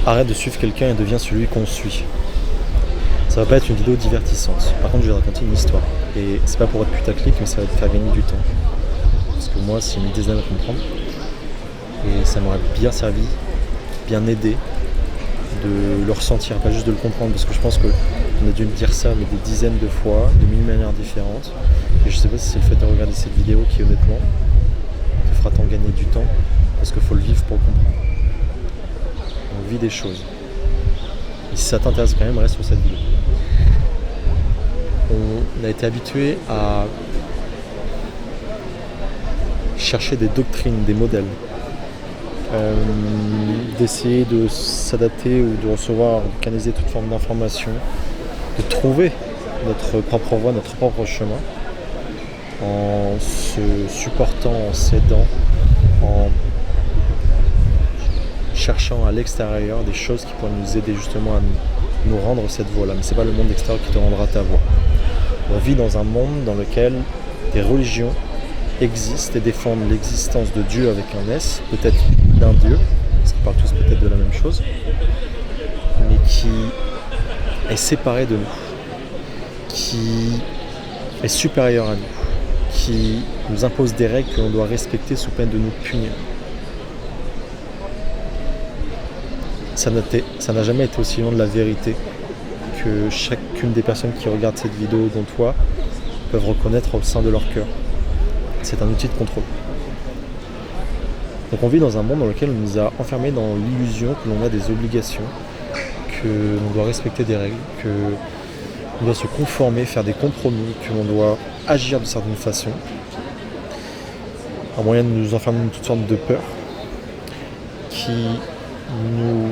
arrête de suivre quelqu'un et deviens celui qu'on suit. Ça va pas être une vidéo divertissante. Par contre, je vais raconter une histoire. Et c'est pas pour être putaclic, mais ça va te faire gagner du temps. Parce que moi, c'est mis des années à comprendre. Et ça m'aurait bien servi, bien aidé de le ressentir, pas juste de le comprendre. Parce que je pense qu'on a dû me dire ça, mais des dizaines de fois, de mille manières différentes. Et je sais pas si c'est le fait de regarder cette vidéo qui, honnêtement, te fera tant gagner du temps. Parce qu'il faut le vivre pour le comprendre. On vit des choses. Et si ça t'intéresse quand même, reste sur cette vidéo. On a été habitué à chercher des doctrines, des modèles, d'essayer de s'adapter ou de recevoir, de canaliser toute forme d'information, de trouver notre propre voie, notre propre chemin, en se supportant, en s'aidant, en cherchant à l'extérieur des choses qui pourraient nous aider justement à nous rendre cette voie-là. Mais c'est pas le monde extérieur qui te rendra ta voie. On vit dans un monde dans lequel des religions existent et défendent l'existence de Dieu avec un S, peut-être d'un Dieu, parce qu'ils parlent tous peut-être de la même chose, mais qui est séparé de nous, qui est supérieur à nous, qui nous impose des règles que l'on doit respecter sous peine de nous punir. Ça n'a jamais été aussi loin de la vérité que chacune des personnes qui regardent cette vidéo, dont toi, peuvent reconnaître au sein de leur cœur. C'est un outil de contrôle. Donc on vit dans un monde dans lequel on nous a enfermés dans l'illusion que l'on a des obligations, que l'on doit respecter des règles, que l'on doit se conformer, faire des compromis, que l'on doit agir de certaine façon, un moyen de nous enfermer dans toutes sortes de peurs qui nous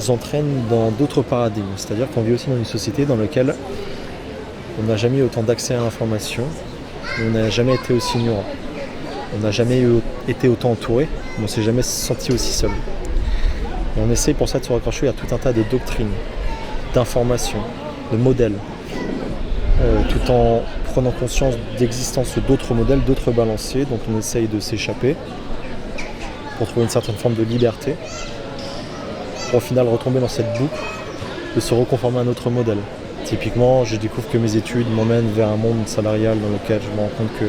entraîne dans d'autres paradigmes. C'est-à-dire qu'on vit aussi dans une société dans laquelle on n'a jamais eu autant d'accès à l'information, on n'a jamais été aussi ignorant, on n'a jamais été autant entouré, on ne s'est jamais senti aussi seul. Et on essaye pour ça de se raccrocher à tout un tas de doctrines, d'informations, de modèles, tout en prenant conscience d'existence d'autres modèles, d'autres balanciers, dont on essaye de s'échapper pour trouver une certaine forme de liberté, pour au final retomber dans cette boucle de se reconformer à un autre modèle. Typiquement, je découvre que mes études m'emmènent vers un monde salarial dans lequel je me rends compte que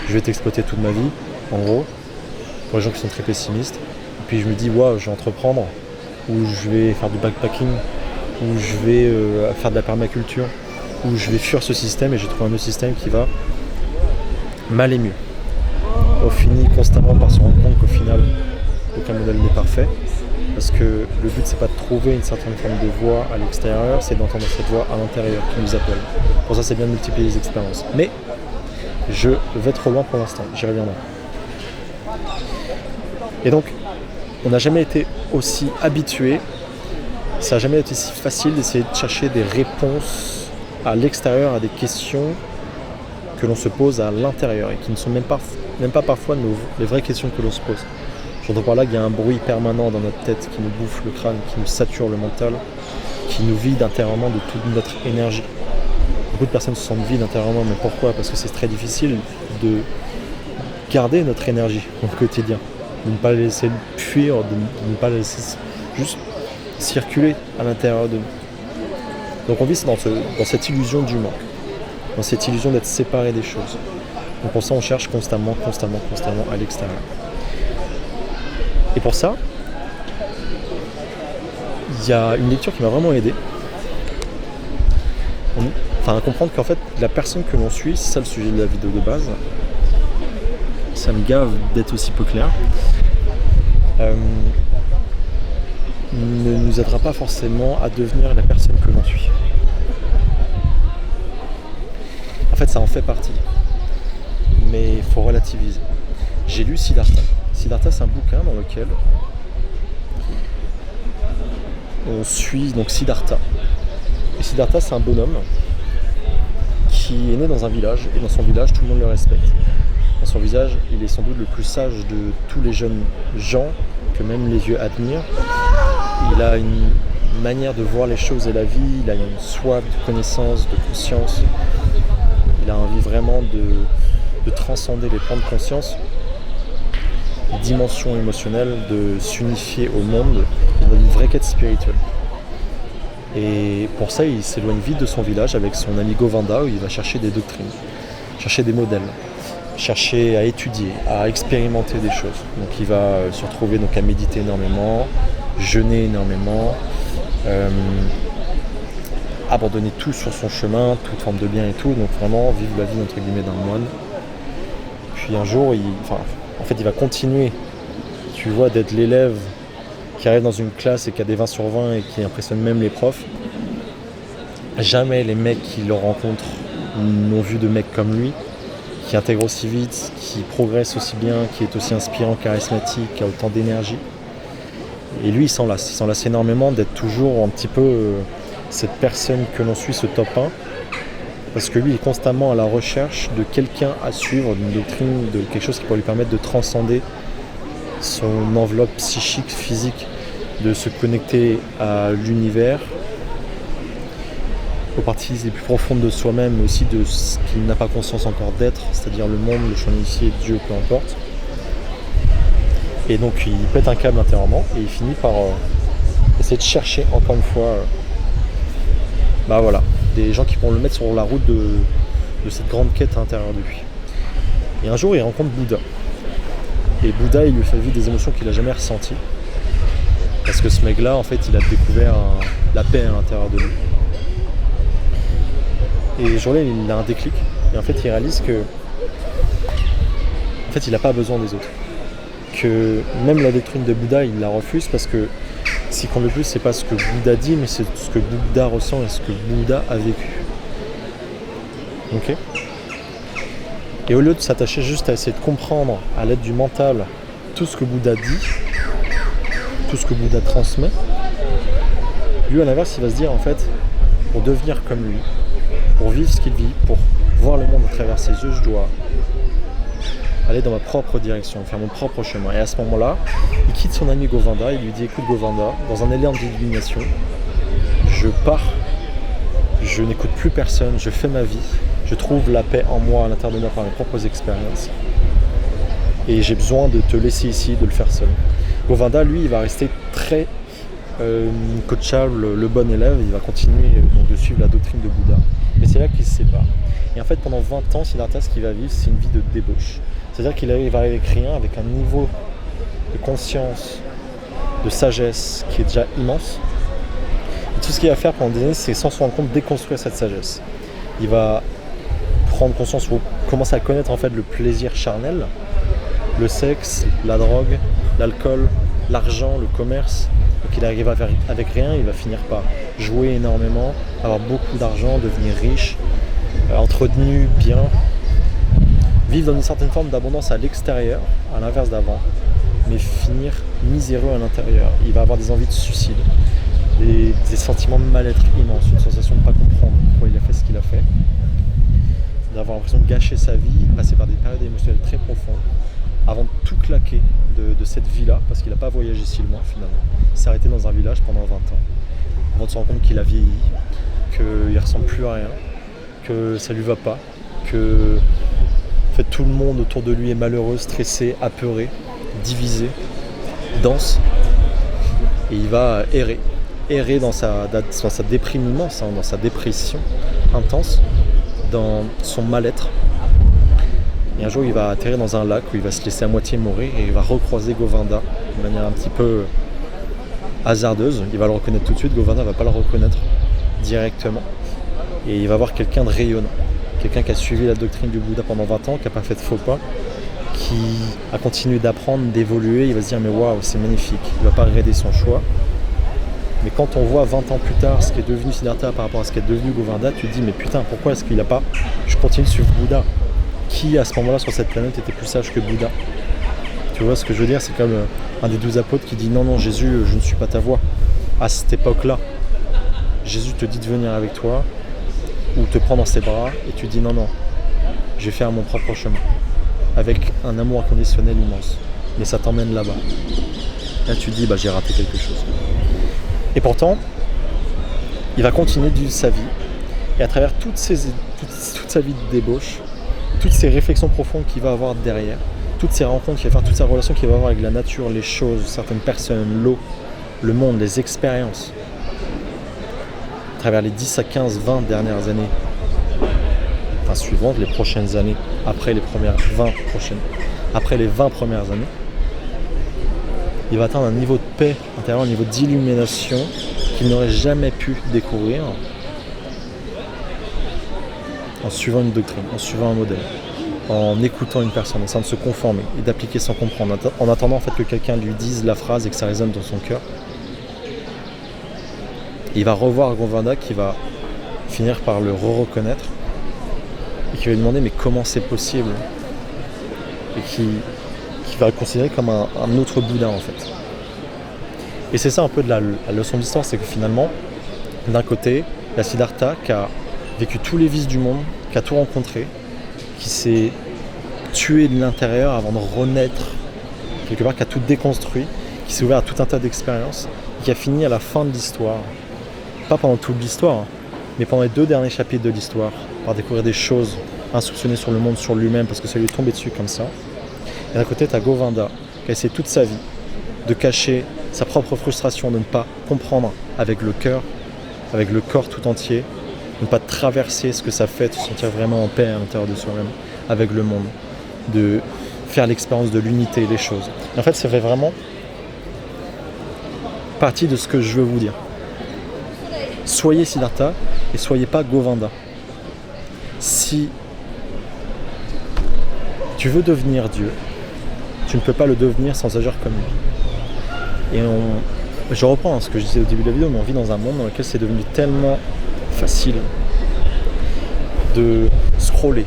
je vais être exploité toute ma vie, en gros, pour les gens qui sont très pessimistes. Et puis je me dis, waouh, je vais entreprendre, ou je vais faire du backpacking, ou je vais faire de la permaculture, ou je vais fuir ce système et j'ai trouvé un autre système qui va mal et mieux. On finit constamment par se rendre compte qu'au final, aucun modèle n'est parfait. Parce que le but, c'est pas de trouver une certaine forme de voix à l'extérieur, c'est d'entendre cette voix à l'intérieur qui nous appelle. Pour ça, c'est bien de multiplier les expériences. Mais je vais trop loin pour l'instant, j'y reviendrai. Et donc, on n'a jamais été aussi habitué, ça n'a jamais été si facile d'essayer de chercher des réponses à l'extérieur à des questions que l'on se pose à l'intérieur et qui ne sont même pas parfois les vraies questions que l'on se pose. J'entends par là qu'il y a un bruit permanent dans notre tête qui nous bouffe le crâne, qui nous sature le mental, qui nous vide intérieurement de toute notre énergie. Beaucoup de personnes se sentent vides intérieurement, mais pourquoi ? Parce que c'est très difficile de garder notre énergie au quotidien, de ne pas la laisser fuir, de ne pas la laisser juste circuler à l'intérieur de nous. Donc on vit dans cette illusion du manque, dans cette illusion d'être séparé des choses. Donc pour ça on cherche constamment à l'extérieur. Et pour ça, il y a une lecture qui m'a vraiment aidé. À comprendre qu'en fait, la personne que l'on suit, c'est ça le sujet de la vidéo de base. Ça me gave d'être aussi peu clair. Ne nous aidera pas forcément à devenir la personne que l'on suit. En fait, ça en fait partie. Mais il faut relativiser. J'ai lu Siddhartha. Siddhartha, c'est un bouquin dans lequel on suit donc Siddhartha. Et Siddhartha, c'est un bonhomme qui est né dans un village, et dans son village, tout le monde le respecte. Dans son visage, il est sans doute le plus sage de tous les jeunes gens que même les yeux admirent. Il a une manière de voir les choses et la vie, il a une soif de connaissance, de conscience. Il a envie vraiment de transcender les plans de conscience. dimension émotionnelle, de s'unifier au monde dans une vraie quête spirituelle. Et pour ça, il s'éloigne vite de son village avec son ami Govanda, où il va chercher des doctrines, chercher des modèles, chercher à étudier, à expérimenter des choses. Donc il va se retrouver donc, à méditer énormément, jeûner énormément, abandonner tout sur son chemin, toute forme de bien et tout, donc vraiment vivre la vie entre guillemets d'un moine. Puis un jour, il va continuer, tu vois, d'être l'élève qui arrive dans une classe et qui a des 20 sur 20 et qui impressionne même les profs. Jamais les mecs qui le rencontrent n'ont vu de mecs comme lui, qui intègre aussi vite, qui progresse aussi bien, qui est aussi inspirant, charismatique, qui a autant d'énergie. Et lui, il s'en lasse énormément d'être toujours un petit peu cette personne que l'on suit, ce top 1, parce que lui, il est constamment à la recherche de quelqu'un à suivre, d'une doctrine, de quelque chose qui pourrait lui permettre de transcender son enveloppe psychique, physique, de se connecter à l'univers, aux parties les plus profondes de soi-même, mais aussi de ce qu'il n'a pas conscience encore d'être, c'est-à-dire le monde, le champ initié, Dieu, peu importe. Et donc il pète un câble intérieurement et il finit par essayer de chercher encore une fois des gens qui vont le mettre sur la route de cette grande quête à l'intérieur de lui. Et un jour il rencontre Bouddha. Et Bouddha, il lui fait vivre des émotions qu'il n'a jamais ressenties. Parce que ce mec-là, en fait, il a découvert la paix à l'intérieur de lui. Et ce jour-là, il a un déclic. Et en fait, il réalise que il n'a pas besoin des autres. Que même la doctrine de Bouddha, il la refuse parce que ce qui compte le plus, c'est pas ce que Bouddha dit, mais c'est ce que Bouddha ressent et ce que Bouddha a vécu. Ok ? Et au lieu de s'attacher juste à essayer de comprendre à l'aide du mental tout ce que Bouddha dit, tout ce que Bouddha transmet, lui à l'inverse il va se dire en fait, pour devenir comme lui, pour vivre ce qu'il vit, pour voir le monde à travers ses yeux, je dois aller dans ma propre direction, faire mon propre chemin. Et à ce moment-là, il quitte son ami Govanda, il lui dit écoute Govanda, dans un élan d'illumination, je pars, je n'écoute plus personne, je fais ma vie. Je trouve la paix en moi, à l'intérieur de moi, par mes propres expériences. Et j'ai besoin de te laisser ici, de le faire seul. Govanda, lui, il va rester très coachable, le bon élève. Il va continuer donc, de suivre la doctrine de Bouddha. Et c'est là qu'il se sépare. Et en fait, pendant 20 ans, Siddhartha, ce qu'il va vivre, c'est une vie de débauche. C'est-à-dire qu'il va arriver avec rien, avec un niveau de conscience, de sagesse qui est déjà immense. Et tout ce qu'il va faire pendant des années, c'est sans se rendre compte déconstruire cette sagesse. Il va prendre conscience ou commencer à connaître en fait le plaisir charnel, le sexe, la drogue, l'alcool, l'argent, le commerce. Donc il arrive avec rien, il va finir par jouer énormément, avoir beaucoup d'argent, devenir riche, entretenu bien, vivre dans une certaine forme d'abondance à l'extérieur, à l'inverse d'avant, mais finir miséreux à l'intérieur. Il va avoir des envies de suicide, des sentiments de mal-être immenses, une sensation de ne pas comprendre pourquoi il a fait ce qu'il a fait, d'avoir l'impression de gâcher sa vie, passer par des périodes émotionnelles très profondes, avant de tout claquer de cette vie-là, parce qu'il n'a pas voyagé si loin finalement. Il s'est arrêté dans un village pendant 20 ans, avant de se rendre compte qu'il a vieilli, qu'il ne ressemble plus à rien, que ça ne lui va pas, que en fait, tout le monde autour de lui est malheureux, stressé, apeuré, divisé, dense, et il va errer dans sa déprime immense, dans sa dépression intense, dans son mal-être. Et un jour, il va atterrir dans un lac où il va se laisser à moitié mourir et il va recroiser Govanda de manière un petit peu hasardeuse. Il va le reconnaître tout de suite, Govanda ne va pas le reconnaître directement. Et il va voir quelqu'un de rayonnant, quelqu'un qui a suivi la doctrine du Bouddha pendant 20 ans, qui n'a pas fait de faux pas, qui a continué d'apprendre, d'évoluer. Il va se dire mais waouh, c'est magnifique. Il ne va pas regretter son choix. Mais quand on voit 20 ans plus tard ce qui est devenu Siddhartha par rapport à ce qui est devenu Govanda, tu te dis mais putain, pourquoi est-ce qu'il n'a pas... Je continue de suivre Bouddha. Qui à ce moment-là sur cette planète était plus sage que Bouddha? Tu vois ce que je veux dire? C'est comme un des 12 apôtres qui dit non Jésus, je ne suis pas ta voix. À cette époque-là, Jésus te dit de venir avec toi ou te prendre dans ses bras et tu dis non, je vais faire mon propre chemin avec un amour inconditionnel immense. Mais ça t'emmène là-bas. Là tu te dis j'ai raté quelque chose. Et pourtant, il va continuer de vivre sa vie et à travers toute sa vie de débauche, toutes ces réflexions profondes qu'il va avoir derrière, toutes ces rencontres qu'il va faire, toutes ces relations qu'il va avoir avec la nature, les choses, certaines personnes, l'eau, le monde, les expériences, à travers les 10 à 15, 20 dernières années, enfin suivantes, les prochaines années, après les 20 premières années, il va atteindre un niveau de paix intérieure, un niveau d'illumination qu'il n'aurait jamais pu découvrir en suivant une doctrine, en suivant un modèle, en écoutant une personne, en essayant de se conformer et d'appliquer sans comprendre, en attendant en fait que quelqu'un lui dise la phrase et que ça résonne dans son cœur. Et il va revoir Govardhan qui va finir par le reconnaître et qui va lui demander mais comment c'est possible, et qui va le considérer comme un autre Bouddha en fait. Et c'est ça un peu de la leçon d'histoire, c'est que finalement, d'un côté, la Siddhartha qui a vécu tous les vices du monde, qui a tout rencontré, qui s'est tué de l'intérieur avant de renaître, quelque part, qui a tout déconstruit, qui s'est ouvert à tout un tas d'expériences, et qui a fini à la fin de l'histoire, pas pendant toute l'histoire, mais pendant les 2 derniers chapitres de l'histoire, par découvrir des choses insoupçonnées sur le monde, sur lui-même, parce que ça lui est tombé dessus comme ça. Et d'un côté, tu as Govardhan, qui a essayé toute sa vie de cacher sa propre frustration de ne pas comprendre avec le cœur, avec le corps tout entier, de ne pas traverser ce que ça fait de se sentir vraiment en paix à l'intérieur de soi-même, avec le monde, de faire l'expérience de l'unité, les choses. Et en fait, ça fait vraiment partie de ce que je veux vous dire. Soyez Siddhartha et soyez pas Govardhan. Si tu veux devenir Dieu, tu ne peux pas le devenir sans agir comme lui. Et je reprends ce que je disais au début de la vidéo, mais on vit dans un monde dans lequel c'est devenu tellement facile de scroller,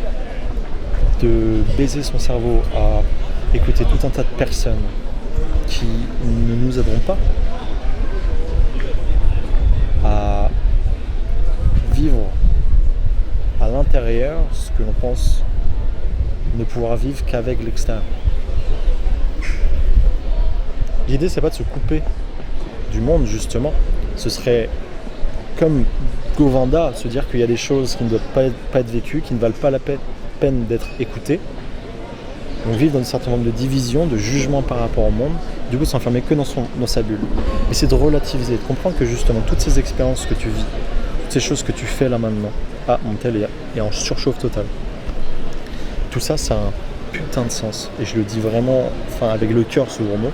de baiser son cerveau à écouter tout un tas de personnes qui ne nous aideront pas à vivre à l'intérieur ce que l'on pense ne pouvoir vivre qu'avec l'extérieur. L'idée, c'est pas de se couper du monde, justement. Ce serait comme Govardhan, se dire qu'il y a des choses qui ne doivent pas être vécues, qui ne valent pas la peine d'être écoutées. On vit dans un certain nombre de divisions, de jugements par rapport au monde, du coup s'enfermer que dans sa bulle. Et c'est de relativiser, de comprendre que justement toutes ces expériences que tu vis, toutes ces choses que tu fais là maintenant, mon tel est en surchauffe totale. Tout ça, ça a un putain de sens. Et je le dis vraiment, avec le cœur ce gros mot.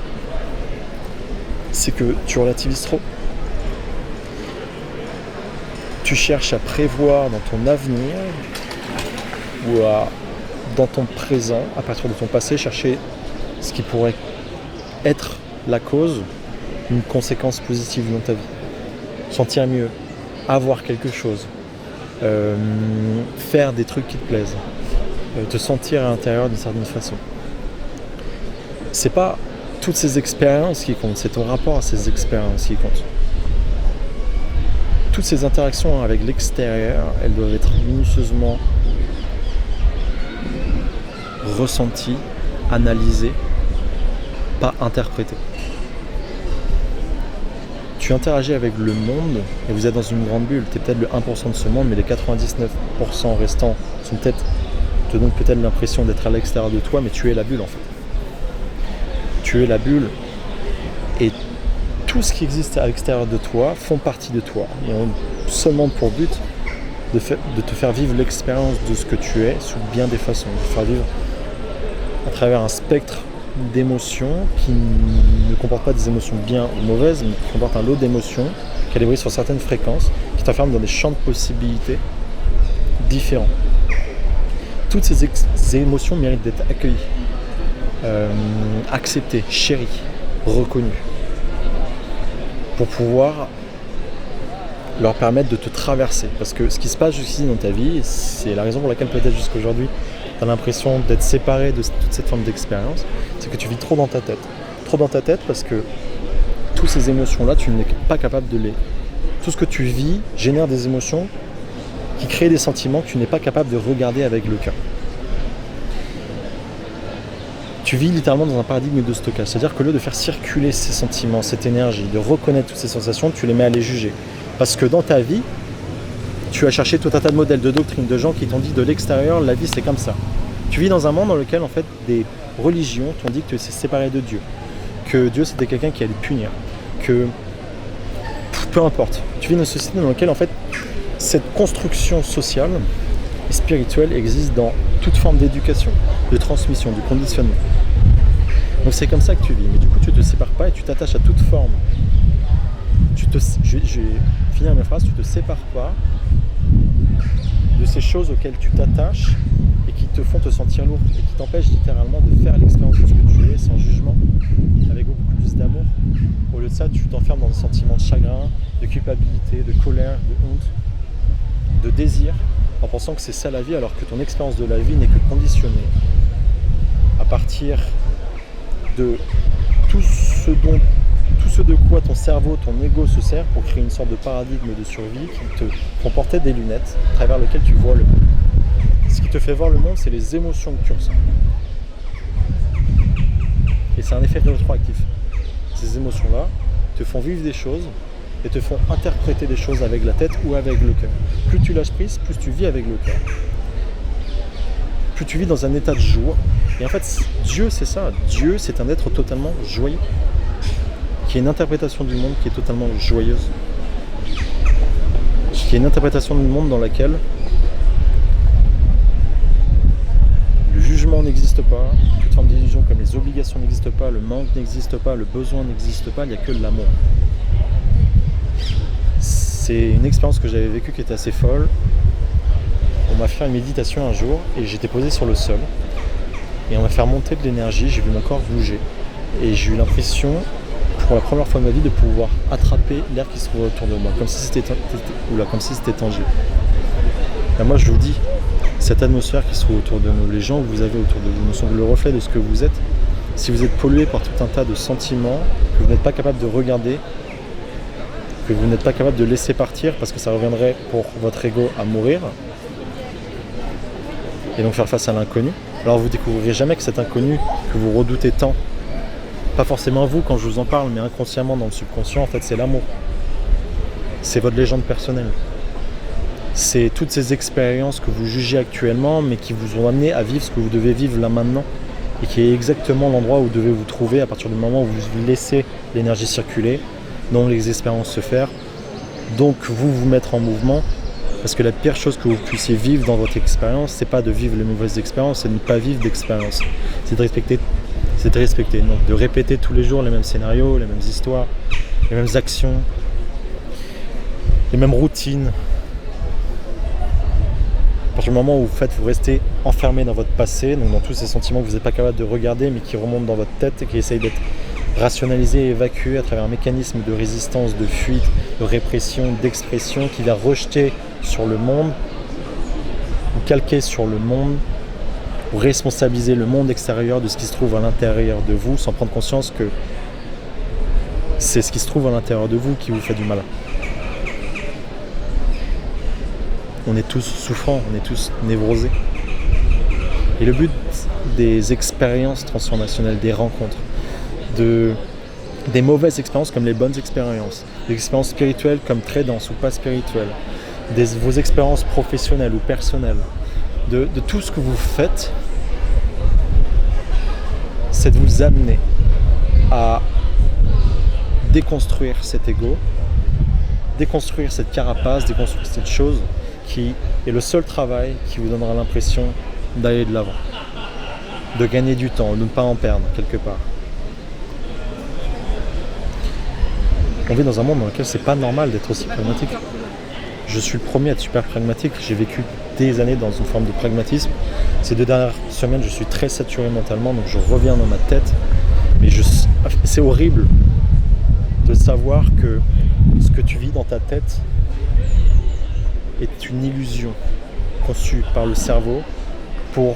C'est que tu relativises trop. Tu cherches à prévoir dans ton avenir ou dans ton présent, à partir de ton passé, chercher ce qui pourrait être la cause d'une conséquence positive dans ta vie. Sentir mieux, avoir quelque chose, faire des trucs qui te plaisent, te sentir à l'intérieur d'une certaine façon. C'est pas toutes ces expériences qui comptent, c'est ton rapport à ces expériences qui compte. Toutes ces interactions avec l'extérieur, elles doivent être minutieusement ressenties, analysées, pas interprétées. Tu interagis avec le monde et vous êtes dans une grande bulle. Tu es peut-être le 1% de ce monde, mais les 99% restants te donnent peut-être l'impression d'être à l'extérieur de toi, mais tu es la bulle en fait. Tu es la bulle et tout ce qui existe à l'extérieur de toi font partie de toi et ont seulement pour but de te faire vivre l'expérience de ce que tu es sous bien des façons, de te faire vivre à travers un spectre d'émotions qui ne comporte pas des émotions bien ou mauvaises, mais qui comporte un lot d'émotions calibrées sur certaines fréquences qui t'enferment dans des champs de possibilités différents. Toutes ces émotions méritent d'être accueillies, acceptées, chéries, reconnues, pour pouvoir leur permettre de te traverser. Parce que ce qui se passe jusqu'ici dans ta vie, c'est la raison pour laquelle peut-être jusqu'aujourd'hui tu as l'impression d'être séparé de toute cette forme d'expérience, c'est que tu vis trop dans ta tête. Trop dans ta tête parce que toutes ces émotions-là, tu n'es pas capable de les... Tout ce que tu vis génère des émotions qui créent des sentiments que tu n'es pas capable de regarder avec le cœur. Tu vis littéralement dans un paradigme de stockage. C'est-à-dire que au lieu de faire circuler ces sentiments, cette énergie, de reconnaître toutes ces sensations, tu les mets à les juger. Parce que dans ta vie, tu as cherché tout un tas de modèles, de doctrines, de gens qui t'ont dit de l'extérieur, la vie c'est comme ça. Tu vis dans un monde dans lequel en fait des religions t'ont dit que tu es séparé de Dieu, que Dieu c'était quelqu'un qui allait te punir, que peu importe. Tu vis dans une société dans laquelle en fait cette construction sociale et spirituelle existe dans toute forme d'éducation, de transmission, de conditionnement. Donc c'est comme ça que tu vis, mais du coup tu te sépares pas et tu t'attaches à toute forme. Je vais finir mes phrases, tu te sépares pas de ces choses auxquelles tu t'attaches et qui te font te sentir lourd et qui t'empêchent littéralement de faire l'expérience de ce que tu es sans jugement, avec beaucoup plus d'amour. Au lieu de ça, tu t'enfermes dans des sentiments de chagrin, de culpabilité, de colère, de honte, de désir, en pensant que c'est ça la vie, alors que ton expérience de la vie n'est que conditionnée à partir de tout ce de quoi ton cerveau, ton ego se sert pour créer une sorte de paradigme de survie qui te font porter des lunettes à travers lesquelles tu vois le monde. Ce qui te fait voir le monde, c'est les émotions que tu ressens. Et c'est un effet rétroactif. Ces émotions-là te font vivre des choses et te font interpréter des choses avec la tête ou avec le cœur. Plus tu lâches prise, plus tu vis avec le cœur. Plus tu vis dans un état de joie. Et en fait, Dieu, c'est ça. Dieu, c'est un être totalement joyeux, qui a une interprétation du monde qui est totalement joyeuse, qui est une interprétation du monde dans laquelle le jugement n'existe pas, toute forme d'illusion comme les obligations n'existent pas, le manque n'existe pas, le besoin n'existe pas, il n'y a que l'amour. C'est une expérience que j'avais vécue qui était assez folle. On m'a fait une méditation un jour et j'étais posé sur le sol et on m'a fait remonter de l'énergie, j'ai vu mon corps bouger et j'ai eu l'impression pour la première fois de ma vie de pouvoir attraper l'air qui se trouvait autour de moi, comme si c'était tangible. Et moi je vous dis, cette atmosphère qui se trouve autour de nous, les gens que vous avez autour de vous, nous sont le reflet de ce que vous êtes. Si vous êtes pollué par tout un tas de sentiments que vous n'êtes pas capable de regarder, que vous n'êtes pas capable de laisser partir parce que ça reviendrait pour votre ego à mourir et donc faire face à l'inconnu, alors vous découvrirez jamais que cet inconnu que vous redoutez tant, pas forcément vous quand je vous en parle, mais inconsciemment dans le subconscient, en fait c'est l'amour. C'est votre légende personnelle. C'est toutes ces expériences que vous jugez actuellement, mais qui vous ont amené à vivre ce que vous devez vivre là maintenant, et qui est exactement l'endroit où vous devez vous trouver à partir du moment où vous laissez l'énergie circuler, donc les expériences se faire, donc vous mettre en mouvement, parce que la pire chose que vous puissiez vivre dans votre expérience, c'est pas de vivre les mauvaises expériences, c'est de ne pas vivre d'expérience, c'est de respecter, donc de répéter tous les jours les mêmes scénarios, les mêmes histoires, les mêmes actions, les mêmes routines. À partir du moment où vous restez enfermé dans votre passé, donc dans tous ces sentiments que vous n'êtes pas capable de regarder mais qui remontent dans votre tête et qui essayent d'être rationalisés et évacués à travers un mécanisme de résistance, de fuite, de répression, d'expression qui va rejeter sur le monde ou calquer sur le monde ou responsabiliser le monde extérieur de ce qui se trouve à l'intérieur de vous sans prendre conscience que c'est ce qui se trouve à l'intérieur de vous qui vous fait du mal. On est tous souffrants, on est tous névrosés. Et le but des expériences transformationnelles, des rencontres, des mauvaises expériences comme les bonnes expériences, des expériences spirituelles comme très denses ou pas spirituelles, vos expériences professionnelles ou personnelles, de tout ce que vous faites, c'est de vous amener à déconstruire cet ego, déconstruire cette carapace, déconstruire cette chose qui est le seul travail qui vous donnera l'impression d'aller de l'avant, de gagner du temps, de ne pas en perdre quelque part. On vit dans un monde dans lequel c'est pas normal d'être aussi pragmatique. Je suis le premier à être super pragmatique, j'ai vécu des années dans une forme de pragmatisme. Ces 2 dernières semaines, je suis très saturé mentalement, donc je reviens dans ma tête. Mais c'est horrible de savoir que ce que tu vis dans ta tête est une illusion conçue par le cerveau pour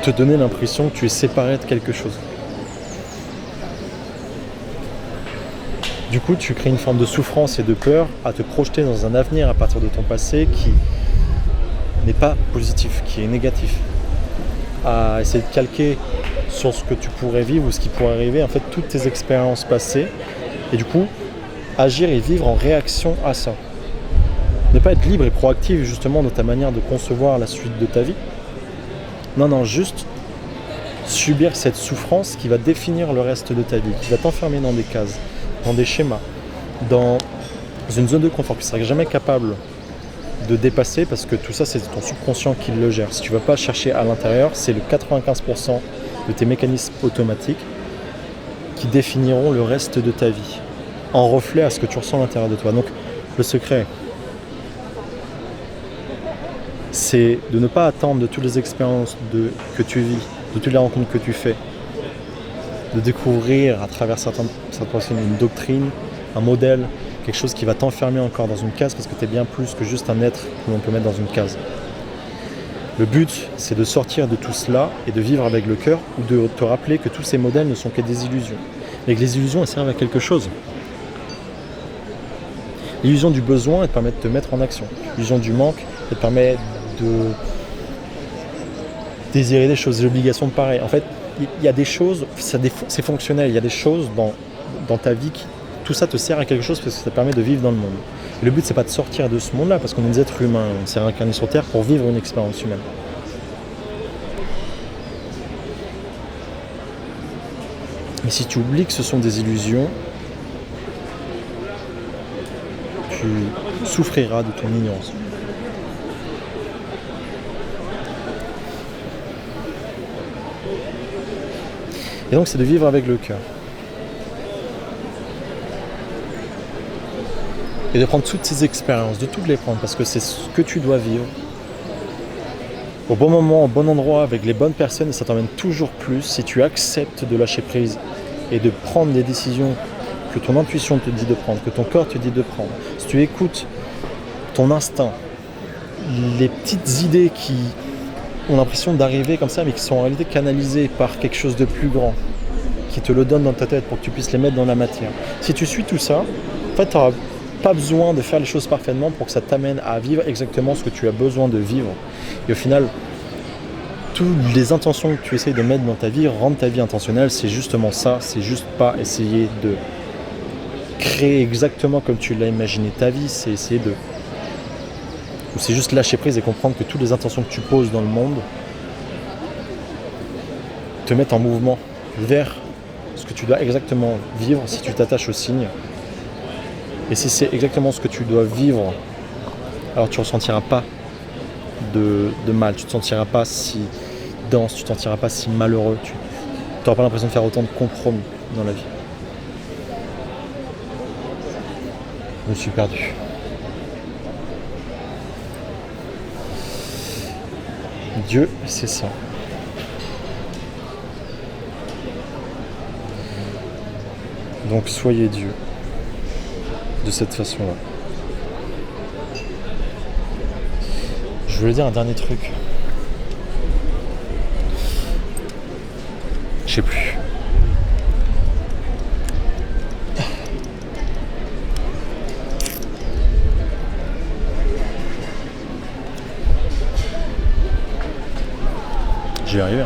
te donner l'impression que tu es séparé de quelque chose. Du coup, tu crées une forme de souffrance et de peur à te projeter dans un avenir à partir de ton passé qui n'est pas positif, qui est négatif. À essayer de calquer sur ce que tu pourrais vivre ou ce qui pourrait arriver, en fait, toutes tes expériences passées, et du coup, agir et vivre en réaction à ça. Ne pas être libre et proactif justement dans ta manière de concevoir la suite de ta vie. Non, juste subir cette souffrance qui va définir le reste de ta vie, qui va t'enfermer dans des cases, dans des schémas, dans une zone de confort que tu ne seras jamais capable de dépasser parce que tout ça c'est ton subconscient qui le gère. Si tu ne vas pas chercher à l'intérieur, c'est le 95% de tes mécanismes automatiques qui définiront le reste de ta vie, en reflet à ce que tu ressens à l'intérieur de toi. Donc le secret, c'est de ne pas attendre de toutes les expériences que tu vis, de toutes les rencontres que tu fais, de découvrir à travers certaines personnes une doctrine, un modèle, quelque chose qui va t'enfermer encore dans une case parce que tu es bien plus que juste un être que l'on peut mettre dans une case. Le but, c'est de sortir de tout cela et de vivre avec le cœur ou de te rappeler que tous ces modèles ne sont que des illusions. Mais que les illusions, elles servent à quelque chose. L'illusion du besoin, elle te permet de te mettre en action. L'illusion du manque, elle te permet de désirer des choses, des obligations pareilles. En fait, il y a des choses, c'est fonctionnel, il y a des choses dans ta vie qui, tout ça te sert à quelque chose parce que ça te permet de vivre dans le monde. Et le but, c'est pas de sortir de ce monde-là parce qu'on est des êtres humains, on s'est réincarné sur Terre pour vivre une expérience humaine. Mais si tu oublies que ce sont des illusions, tu souffriras de ton ignorance. Et donc c'est de vivre avec le cœur. Et de prendre toutes ces expériences, de toutes les prendre, parce que c'est ce que tu dois vivre. Au bon moment, au bon endroit, avec les bonnes personnes, et ça t'emmène toujours plus si tu acceptes de lâcher prise et de prendre les décisions que ton intuition te dit de prendre, que ton corps te dit de prendre. Si tu écoutes ton instinct, les petites idées qui ont l'impression d'arriver comme ça, mais qui sont en réalité canalisées par quelque chose de plus grand, qui te le donne dans ta tête pour que tu puisses les mettre dans la matière. Si tu suis tout ça, en fait, tu n'auras pas besoin de faire les choses parfaitement pour que ça t'amène à vivre exactement ce que tu as besoin de vivre. Et au final, toutes les intentions que tu essayes de mettre dans ta vie rendent ta vie intentionnelle. C'est justement ça, c'est juste pas essayer de créer exactement comme tu l'as imaginé ta vie, c'est essayer de... Ou c'est juste lâcher prise et comprendre que toutes les intentions que tu poses dans le monde te mettent en mouvement vers ce que tu dois exactement vivre si tu t'attaches aux signes. Et si c'est exactement ce que tu dois vivre, alors tu ne ressentiras pas de mal, tu ne te sentiras pas si dense, tu ne te sentiras pas si malheureux, tu n'auras pas l'impression de faire autant de compromis dans la vie. Je me suis perdu. Dieu, c'est ça. Donc soyez Dieu de cette façon-là. Je voulais dire un dernier truc. Je sais plus. J'y vais arriver.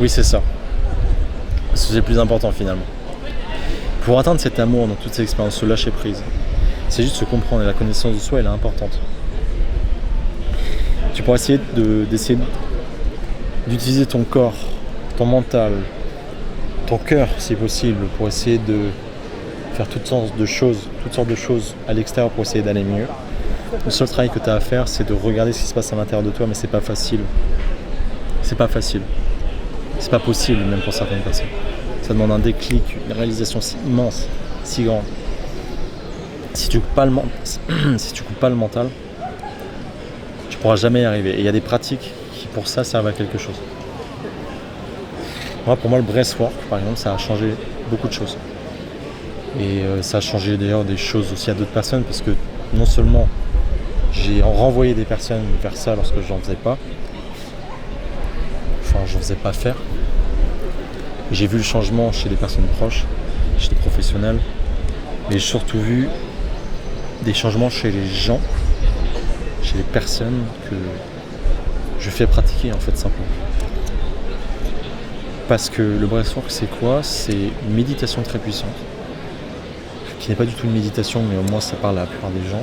Oui, c'est ça. C'est le plus important finalement. Pour atteindre cet amour dans toutes ces expériences, se lâcher prise, c'est juste se comprendre et la connaissance de soi, elle est importante. Tu pourras essayer d'utiliser ton corps, ton mental, ton cœur si possible pour essayer de faire toutes sortes de choses à l'extérieur pour essayer d'aller mieux. Le seul travail que tu as à faire, c'est de regarder ce qui se passe à l'intérieur de toi, mais c'est pas facile. C'est pas facile. C'est pas possible même pour certaines personnes. Ça demande un déclic, une réalisation si immense, si grande. Si tu coupes pas le mental, tu pourras jamais y arriver. Et il y a des pratiques qui pour ça servent à quelque chose. Pour moi, le breathwork, par exemple, ça a changé beaucoup de choses. Et ça a changé d'ailleurs des choses aussi à d'autres personnes parce que non seulement j'ai renvoyé des personnes vers ça lorsque je n'en faisais pas, je n'osais pas faire. J'ai vu le changement chez des personnes proches, chez des professionnels, mais j'ai surtout vu des changements chez les gens, chez les personnes que je fais pratiquer en fait simplement. Parce que le breathwork c'est quoi? C'est une méditation très puissante, qui n'est pas du tout une méditation, mais au moins ça parle à la plupart des gens,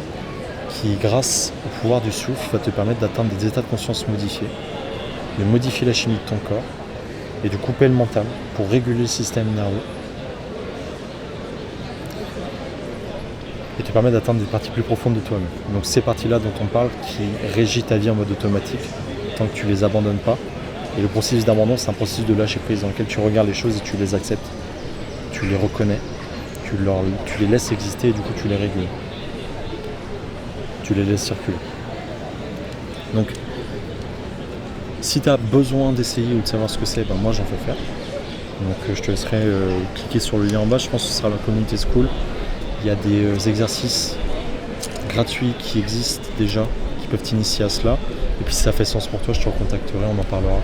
qui grâce au pouvoir du souffle va te permettre d'atteindre des états de conscience modifiés, de modifier la chimie de ton corps et de couper le mental pour réguler le système nerveux et te permettre d'atteindre des parties plus profondes de toi-même. Donc ces parties-là dont on parle qui régit ta vie en mode automatique tant que tu les abandonnes pas. Et le processus d'abandon, c'est un processus de lâcher prise dans lequel tu regardes les choses et tu les acceptes, tu les reconnais, tu les laisses exister et du coup tu les régules. Tu les laisses circuler. Donc si tu as besoin d'essayer ou de savoir ce que c'est, moi j'en fais faire. Donc je te laisserai cliquer sur le lien en bas, je pense que ce sera la communauté school. Il y a des exercices gratuits qui existent déjà, qui peuvent t'initier à cela. Et puis si ça fait sens pour toi, je te recontacterai, on en parlera.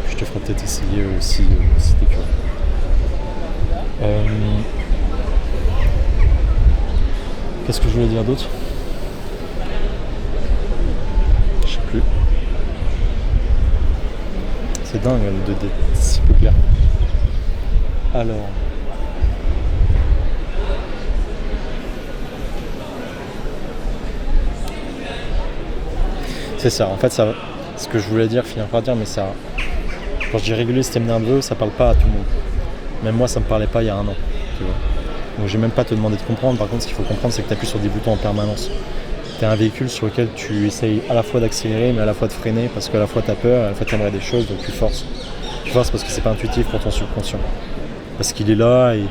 Puis je te ferai peut-être essayer si t'es curieux. Qu'est-ce que je voulais dire d'autre? Je sais plus. C'est dingue le 2D, c'est si peu clair. Alors. C'est ça, en fait, ça, ce que je voulais dire, finir par dire, mais ça, quand je dis réguler le système nerveux, ça parle pas à tout le monde. Même moi, ça me parlait pas il y a un an, tu vois. Donc, je vais même pas te demander de comprendre. Par contre, ce qu'il faut comprendre, c'est que tu appuies sur des boutons en permanence. Tu as un véhicule sur lequel tu essayes à la fois d'accélérer, mais à la fois de freiner, parce qu'à la fois tu as peur, à la fois tu aimerais des choses, donc tu forces. Tu forces parce que c'est pas intuitif pour ton subconscient. Parce qu'il est là et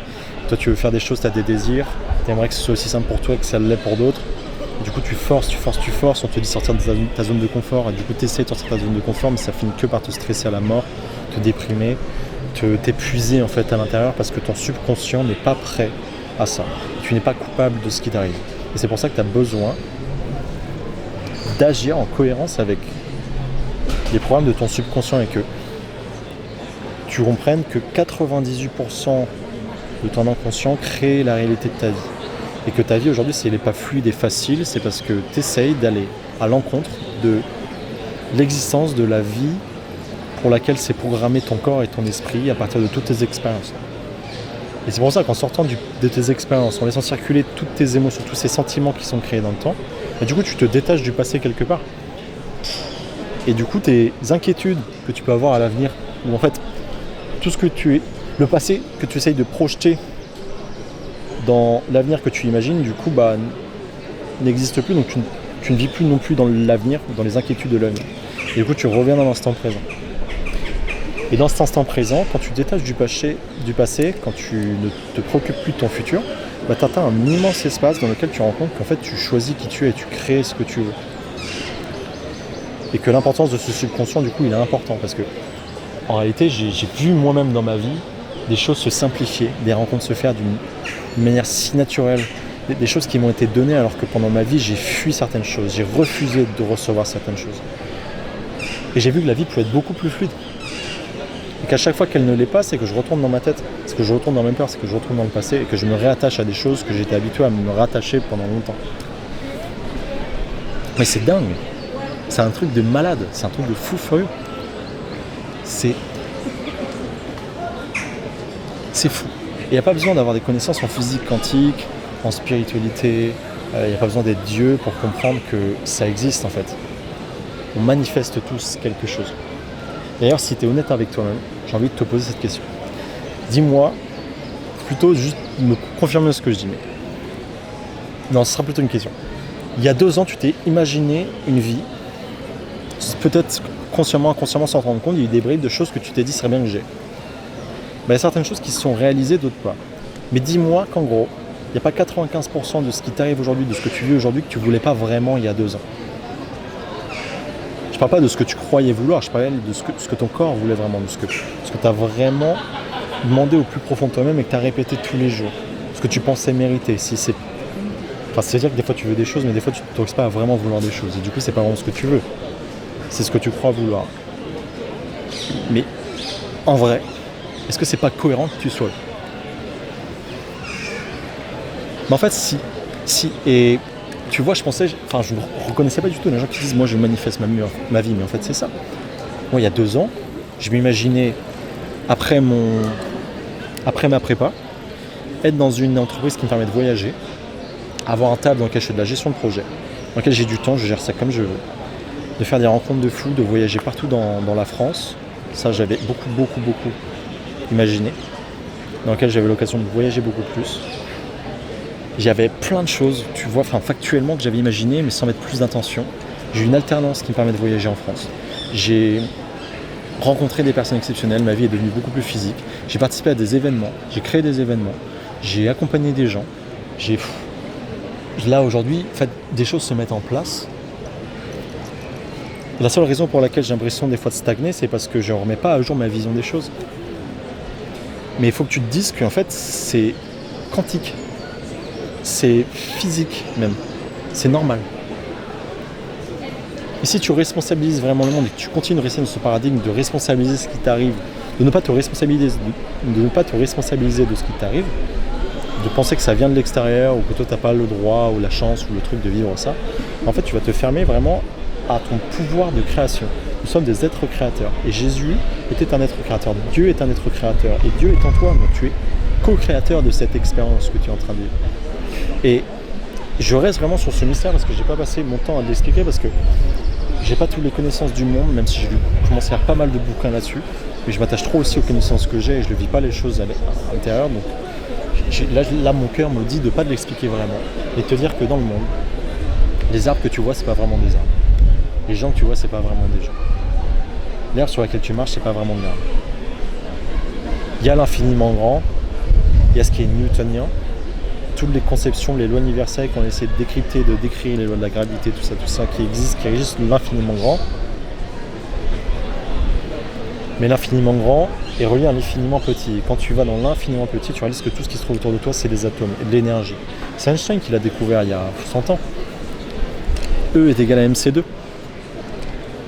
toi, tu veux faire des choses, tu as des désirs, tu aimerais que ce soit aussi simple pour toi que ça l'est pour d'autres. Du coup, tu forces, on te dit sortir de ta zone de confort, et du coup, tu essaies de sortir de ta zone de confort, mais ça finit que par te stresser à la mort, te déprimer, t'épuiser en fait à l'intérieur parce que ton subconscient n'est pas prêt à ça. Tu n'es pas coupable de ce qui t'arrive. Et c'est pour ça que tu as besoin d'agir en cohérence avec les programmes de ton subconscient et que tu comprennes que 98% de ton inconscient crée la réalité de ta vie. Et que ta vie aujourd'hui, si elle n'est pas fluide et facile, c'est parce que tu essayes d'aller à l'encontre de l'existence de la vie pour laquelle s'est programmé ton corps et ton esprit à partir de toutes tes expériences. Et c'est pour ça qu'en sortant de tes expériences, en laissant circuler toutes tes émotions, tous ces sentiments qui sont créés dans le temps, du coup tu te détaches du passé quelque part. Et du coup tes inquiétudes que tu peux avoir à l'avenir, ou en fait tout ce que le passé que tu essayes de projeter dans l'avenir que tu imagines, du coup n'existe plus, donc tu ne vis plus non plus dans l'avenir, dans les inquiétudes de l'avenir. Et du coup tu reviens dans l'instant présent. Et dans cet instant présent, quand tu te détaches du passé, quand tu ne te préoccupes plus de ton futur, tu atteins un immense espace dans lequel tu rends compte qu'en fait tu choisis qui tu es et tu crées ce que tu veux. Et que l'importance de ce subconscient, du coup, il est important parce que en réalité, j'ai vu moi-même dans ma vie des choses se simplifier, des rencontres se faire d'une manière si naturelle, des choses qui m'ont été données alors que pendant ma vie, j'ai fui certaines choses, j'ai refusé de recevoir certaines choses. Et j'ai vu que la vie peut être beaucoup plus fluide. Et qu'à chaque fois qu'elle ne l'est pas, c'est que je retourne dans ma tête, c'est que je retourne dans mes peurs, c'est que je retourne dans le passé et que je me réattache à des choses que j'étais habitué à me rattacher pendant longtemps. Mais c'est dingue, c'est un truc de malade, c'est un truc de fou furieux. C'est fou. Et il n'y a pas besoin d'avoir des connaissances en physique quantique, en spiritualité, il n'y a pas besoin d'être Dieu pour comprendre que ça existe en fait. On manifeste tous quelque chose. D'ailleurs, si tu es honnête avec toi-même, j'ai envie de te poser cette question. Dis-moi, plutôt juste me confirmer ce que je dis. Mais... non, ce sera plutôt une question. Il y a 2 ans, tu t'es imaginé une vie, peut-être consciemment, inconsciemment, sans te rendre compte, il y a eu des bribes de choses que tu t'es dit serait bien que j'ai. Il y a certaines choses qui se sont réalisées, d'autres pas. Mais dis-moi qu'en gros, il n'y a pas 95% de ce qui t'arrive aujourd'hui, de ce que tu vis aujourd'hui, que tu ne voulais pas vraiment il y a 2 ans. Je ne parle pas de ce que tu croyais vouloir, je parle de ce que ton corps voulait vraiment, de ce que tu as vraiment demandé au plus profond de toi-même et que tu as répété tous les jours. Ce que tu pensais mériter. C'est-à-dire que des fois tu veux des choses, mais des fois tu ne t'autorises pas à vraiment vouloir des choses. Et du coup, c'est pas vraiment ce que tu veux. C'est ce que tu crois vouloir. Mais en vrai, est-ce que c'est pas cohérent que tu sois là? Mais en fait, si, et tu vois, je ne reconnaissais pas du tout les gens qui disent moi je manifeste ma vie, mais en fait c'est ça. Moi il y a 2 ans, je m'imaginais après ma prépa, être dans une entreprise qui me permet de voyager, avoir un table dans lequel je fais de la gestion de projet, dans lequel j'ai du temps, je gère ça comme je veux, de faire des rencontres de fous, de voyager partout dans la France. Ça j'avais beaucoup imaginé, dans lequel j'avais l'occasion de voyager beaucoup plus. J'avais plein de choses, tu vois, factuellement que j'avais imaginé, mais sans mettre plus d'intention. J'ai eu une alternance qui me permet de voyager en France. J'ai rencontré des personnes exceptionnelles, ma vie est devenue beaucoup plus physique. J'ai participé à des événements, j'ai créé des événements, j'ai accompagné des gens. Là aujourd'hui, des choses se mettent en place. La seule raison pour laquelle j'ai l'impression des fois de stagner, c'est parce que je ne remets pas à jour ma vision des choses. Mais il faut que tu te dises qu'en fait, c'est quantique. C'est physique même, c'est normal. Et si tu responsabilises vraiment le monde et que tu continues de rester dans ce paradigme de responsabiliser ce qui t'arrive, de ne pas te responsabiliser de ce qui t'arrive, de penser que ça vient de l'extérieur ou que toi t'as pas le droit ou la chance ou le truc de vivre ça, en fait tu vas te fermer vraiment à ton pouvoir de création. Nous sommes des êtres créateurs et Jésus était un être créateur, Dieu est un être créateur et Dieu est en toi, donc tu es co-créateur de cette expérience que tu es en train de vivre. Et je reste vraiment sur ce mystère parce que j'ai pas passé mon temps à l'expliquer parce que j'ai pas toutes les connaissances du monde, même si j'ai dû commencer à faire pas mal de bouquins là-dessus, mais je m'attache trop aussi aux connaissances que j'ai et je ne vis pas les choses à l'intérieur, donc là mon cœur me dit de pas de l'expliquer vraiment et de te dire que dans le monde, les arbres que tu vois c'est pas vraiment des arbres, les gens que tu vois c'est pas vraiment des gens, l'herbe sur laquelle tu marches c'est pas vraiment de l'herbe. Il y a l'infiniment grand, il y a ce qui est newtonien, toutes les conceptions, les lois universelles qu'on essaie de décrypter, de décrire, les lois de la gravité, tout ça qui existe l'infiniment grand. Mais l'infiniment grand est relié à l'infiniment petit. Et quand tu vas dans l'infiniment petit, tu réalises que tout ce qui se trouve autour de toi, c'est des atomes et de l'énergie. C'est Einstein qui l'a découvert il y a 100 ans. E est égal à mc2.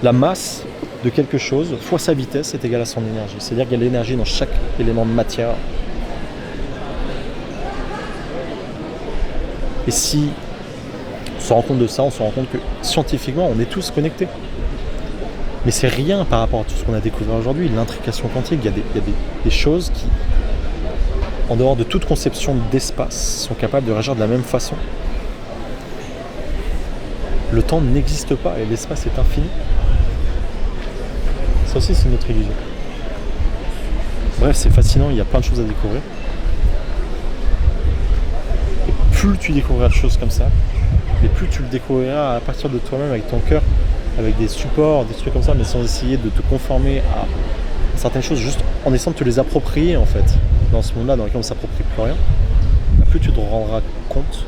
La masse de quelque chose fois sa vitesse est égale à son énergie. C'est-à-dire qu'il y a l'énergie dans chaque élément de matière. Et si on se rend compte de ça, on se rend compte que scientifiquement, on est tous connectés. Mais c'est rien par rapport à tout ce qu'on a découvert aujourd'hui. L'intrication quantique, il y a des choses qui, en dehors de toute conception d'espace, sont capables de réagir de la même façon. Le temps n'existe pas et l'espace est infini. Ça aussi, c'est notre illusion. Bref, c'est fascinant, il y a plein de choses à découvrir. Plus tu découvriras de choses comme ça, mais plus tu le découvriras à partir de toi-même, avec ton cœur, avec des supports, des trucs comme ça, mais sans essayer de te conformer à certaines choses, juste en essayant de te les approprier en fait. Dans ce monde-là, dans lequel on ne s'approprie plus rien, plus tu te rendras compte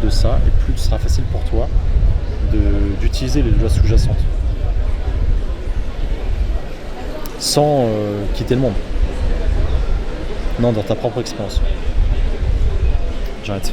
de ça, et plus ce sera facile pour toi d'utiliser les lois sous-jacentes. Sans quitter le monde. Non, dans ta propre expérience. J'arrête.